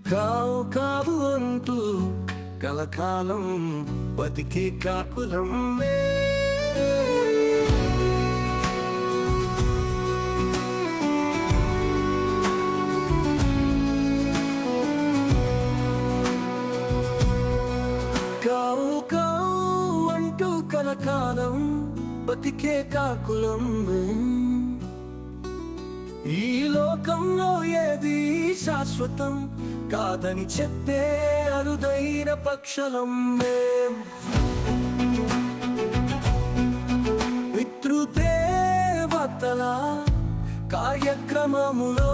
కావు కావు అంటూ కలకాలం బతికే కాకులం కావు కావు అంటూ కలకాలం బతికే కాకులం ఈ లోకంలో ఏది శాశ్వతం కాదని చెప్పే అరుదైన పక్షులం పితృదేవతల కార్యక్రమములో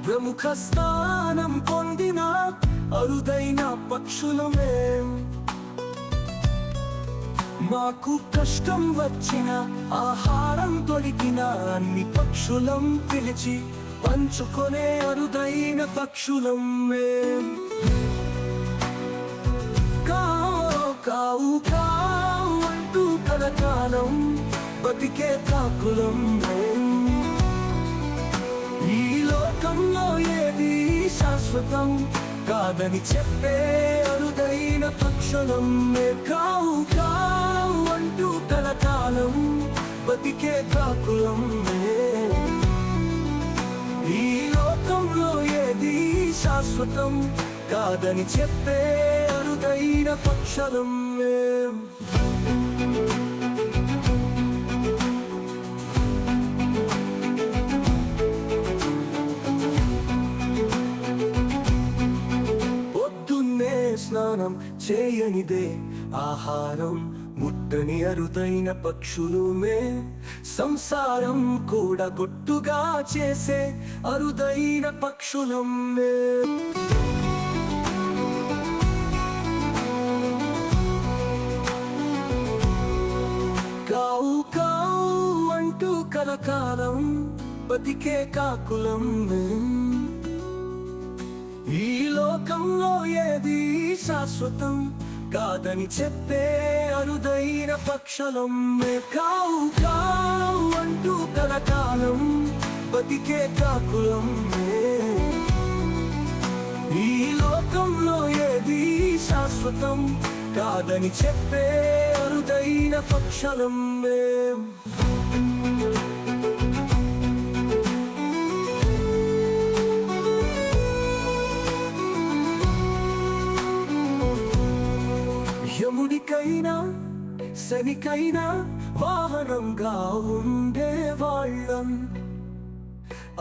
ప్రముఖ స్థానం పొందిన అరుదైన పక్షులమే మాకు కష్టం వచ్చిన ఆహారం దొరికిన అన్ని పక్షులం పిలిచి పంచుకొనే అరుదైన పక్షులం కావు కావు కావు అంటూ కలకాలం బతికే కాకులం ఈ లోకంలో ఏది శాశ్వతం కాదని చెప్పే అరుదైన పక్షులం కావు కావు అంటూ కలకాలం బతికే కాకులం ఈ లోకంలో ఏది శాశ్వతం కాదని చెప్పే అరుదైన పక్షులం స్నానం చేయనిదే ఆహారం ముట్టని అరుదైన పక్షులుమే సంసారం కూడా గొట్టుగా చేసే అరుదైన పక్షులమే కావు కావు అంటూ కలకాలం బతికే కాకులం ఈ లోకంలో ఏది శాశ్వతం కాదని చెప్పే అరుదైన పక్షులం కావు కావు అంటూ కలకాలం బతికే కాకులం ఈ లోకంలో ఏది శాశ్వతం కాదని చెప్పే అరుదైన పక్షులం యముడికైనా శనికైనా వాహనంగా ఉండేవాళ్ళం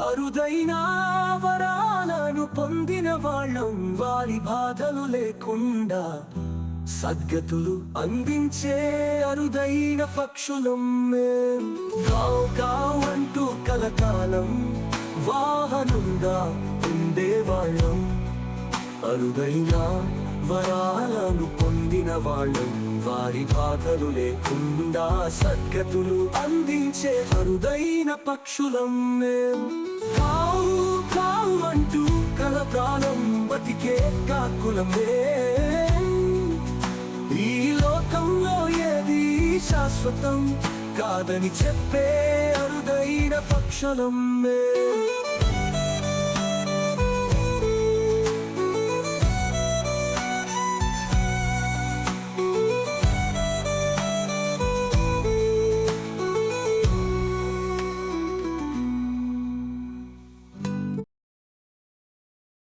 అరుదైన వరాలను పొందిన వాళ్ళం వారి బాధలు లేకుండా సద్గతులు అందించే అరుదైన పక్షులం కావు కావు అంటూ కలకాలం వాహనంగా ఉండేవాళ్ళం అరుదైన వరాలను పొందిన వాళ్ళం వారి బాధలు లేకుండా సద్గతులు అందించే అరుదైన పక్షులం కావు కావు అంటూ కలకాలం బతికే కాకులమే ఈ లోకంలో ఏది శాశ్వతం కాదని చెప్పే అరుదైన పక్షులం